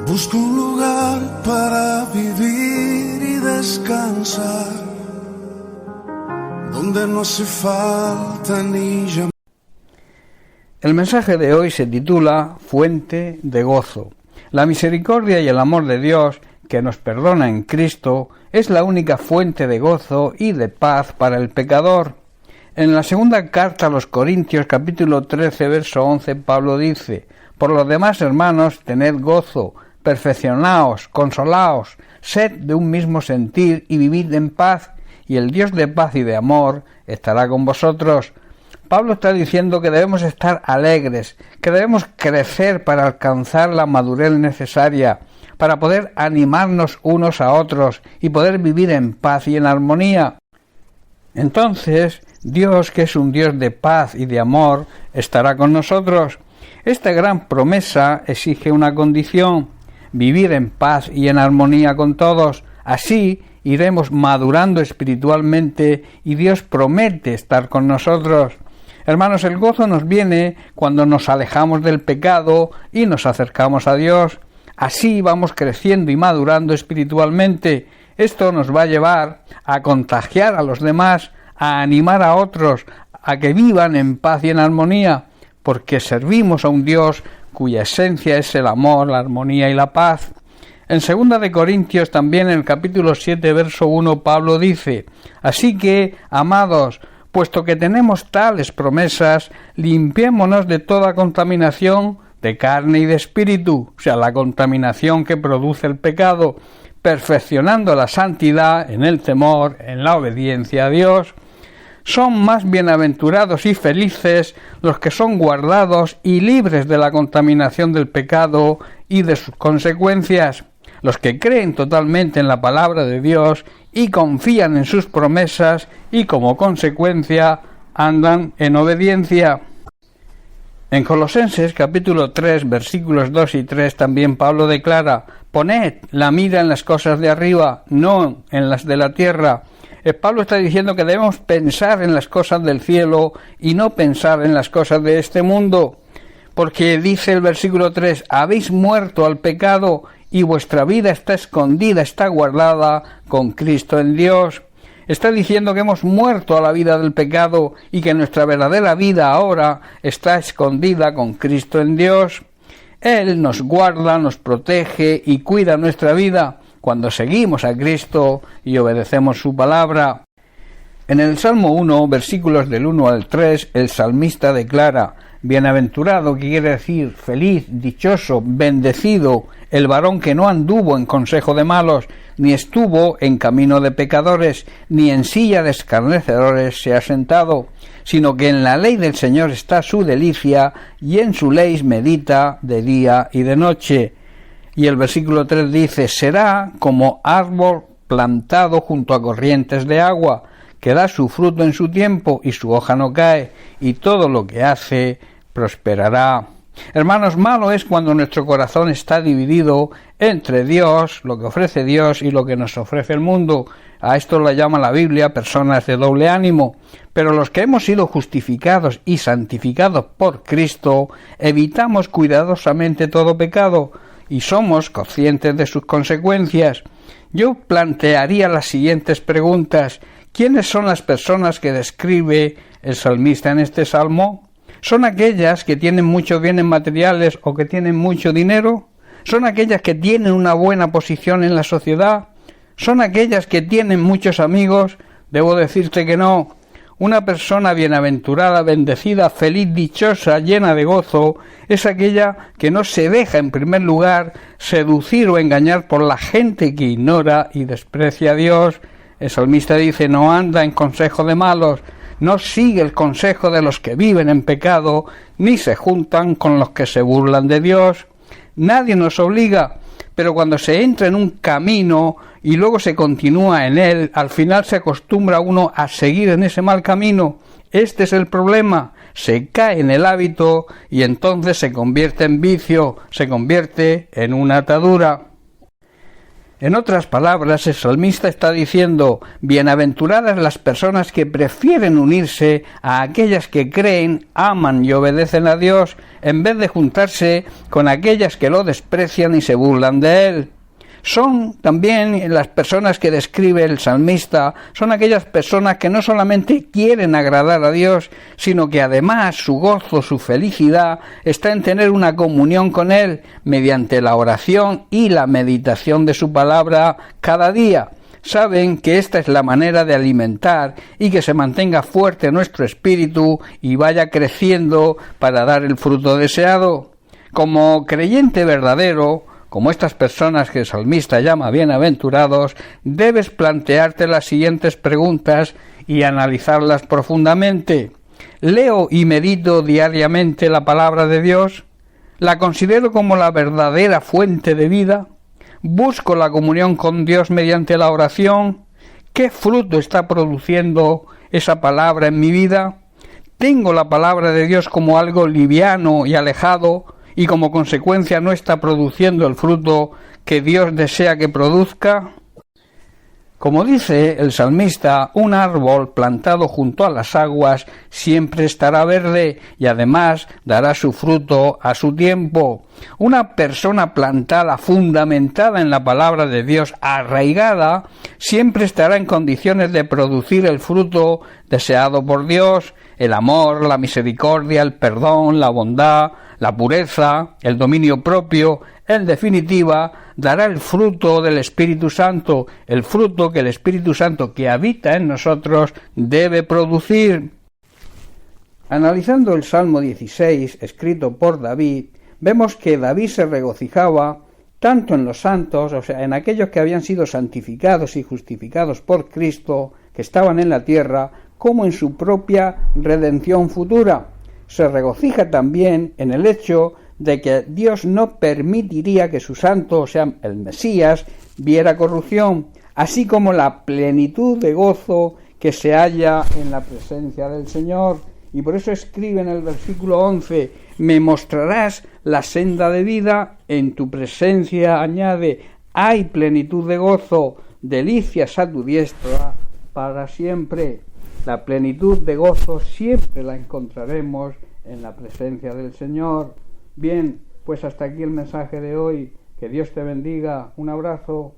Busco un lugar para vivir y descansar, donde no hace falta ni llamar. El mensaje de hoy se titula Fuente de gozo. La misericordia y el amor de Dios, que nos perdona en Cristo, es la única fuente de gozo y de paz para el pecador. En la segunda carta a los Corintios, capítulo 13, verso 11, Pablo dice: Por lo demás, hermanos, tened gozo, perfeccionaos, consolaos, sed de un mismo sentir y vivid en paz, y el Dios de paz y de amor estará con vosotros. Pablo está diciendo que debemos estar alegres, que debemos crecer para alcanzar la madurez necesaria, para poder animarnos unos a otros y poder vivir en paz y en armonía. Entonces, Dios, que es un Dios de paz y de amor, estará con nosotros. Esta gran promesa exige una condición: vivir en paz y en armonía con todos. Así iremos madurando espiritualmente y Dios promete estar con nosotros. Hermanos, el gozo nos viene cuando nos alejamos del pecado y nos acercamos a Dios. Así vamos creciendo y madurando espiritualmente. Esto nos va a llevar a contagiar a los demás, a animar a otros, a que vivan en paz y en armonía, porque servimos a un Dios cuya esencia es el amor, la armonía y la paz. En 2 de Corintios, también en el capítulo 7, verso 1, Pablo dice: Así que, amados, puesto que tenemos tales promesas, limpiémonos de toda contaminación de carne y de espíritu, o sea, la contaminación que produce el pecado, perfeccionando la santidad en el temor, en la obediencia a Dios. Son más bienaventurados y felices los que son guardados y libres de la contaminación del pecado y de sus consecuencias, los que creen totalmente en la palabra de Dios y confían en sus promesas y como consecuencia andan en obediencia. En Colosenses capítulo 3 versículos 2 y 3 también Pablo declara: Poned la mira en las cosas de arriba, no en las de la tierra. Pablo está diciendo que debemos pensar en las cosas del cielo y no pensar en las cosas de este mundo, porque dice el versículo 3: Habéis muerto al pecado y vuestra vida está escondida, está guardada con Cristo en Dios. Está diciendo que hemos muerto a la vida del pecado y que nuestra verdadera vida ahora está escondida con Cristo en Dios. Él nos guarda, nos protege y cuida nuestra vida cuando seguimos a Cristo y obedecemos su palabra. En el Salmo 1, versículos del 1 al 3, el salmista declara: Bienaventurado, que quiere decir feliz, dichoso, bendecido, el varón que no anduvo en consejo de malos, ni estuvo en camino de pecadores, ni en silla de escarnecedores se ha sentado, sino que en la ley del Señor está su delicia, y en su ley medita de día y de noche. Y el versículo 3 dice: será como árbol plantado junto a corrientes de agua, que da su fruto en su tiempo y su hoja no cae, y todo lo que hace prosperará. Hermanos, malo es cuando nuestro corazón está dividido entre Dios, lo que ofrece Dios, y lo que nos ofrece el mundo. A esto lo llama la Biblia personas de doble ánimo. Pero los que hemos sido justificados y santificados por Cristo, evitamos cuidadosamente todo pecado y somos conscientes de sus consecuencias. Yo plantearía las siguientes preguntas. ¿Quiénes son las personas que describe el salmista en este salmo? ¿Son aquellas que tienen muchos bienes materiales o que tienen mucho dinero? ¿Son aquellas que tienen una buena posición en la sociedad? ¿Son aquellas que tienen muchos amigos? Debo decirte que no. Una persona bienaventurada, bendecida, feliz, dichosa, llena de gozo, es aquella que no se deja, en primer lugar, seducir o engañar por la gente que ignora y desprecia a Dios. El salmista dice: no anda en consejo de malos, no sigue el consejo de los que viven en pecado, ni se juntan con los que se burlan de Dios. Nadie nos obliga, pero cuando se entra en un camino y luego se continúa en él, al final se acostumbra uno a seguir en ese mal camino. Este es el problema. Se cae en el hábito y entonces se convierte en vicio, se convierte en una atadura. En otras palabras, el salmista está diciendo: bienaventuradas las personas que prefieren unirse a aquellas que creen, aman y obedecen a Dios, en vez de juntarse con aquellas que lo desprecian y se burlan de Él. Son también las personas que describe el salmista, son aquellas personas que no solamente quieren agradar a Dios, sino que además su gozo, su felicidad está en tener una comunión con Él mediante la oración y la meditación de su palabra cada día. Saben que esta es la manera de alimentar y que se mantenga fuerte nuestro espíritu y vaya creciendo para dar el fruto deseado. Como creyente verdadero, como estas personas que el salmista llama bienaventurados, debes plantearte las siguientes preguntas y analizarlas profundamente. ¿Leo y medito diariamente la palabra de Dios? ¿La considero como la verdadera fuente de vida? ¿Busco la comunión con Dios mediante la oración? ¿Qué fruto está produciendo esa palabra en mi vida? ¿Tengo la palabra de Dios como algo liviano y alejado, y como consecuencia no está produciendo el fruto que Dios desea que produzca? Como dice el salmista, un árbol plantado junto a las aguas siempre estará verde y además dará su fruto a su tiempo. Una persona plantada, fundamentada en la palabra de Dios, arraigada, siempre estará en condiciones de producir el fruto deseado por Dios: el amor, la misericordia, el perdón, la bondad, la pureza, el dominio propio. En definitiva, dará el fruto del Espíritu Santo, el fruto que el Espíritu Santo que habita en nosotros debe producir. Analizando el Salmo 16, escrito por David, vemos que David se regocijaba tanto en los santos, o sea, en aquellos que habían sido santificados y justificados por Cristo, que estaban en la tierra, como en su propia redención futura. Se regocija también en el hecho de que Dios no permitiría que su santo, o sea, el Mesías, viera corrupción, así como la plenitud de gozo que se halla en la presencia del Señor. Y por eso escribe en el versículo 11: me mostrarás la senda de vida, en tu presencia, añade, hay plenitud de gozo, delicias a tu diestra para siempre. La plenitud de gozo siempre la encontraremos en la presencia del Señor. Bien, pues hasta aquí el mensaje de hoy. Que Dios te bendiga. Un abrazo.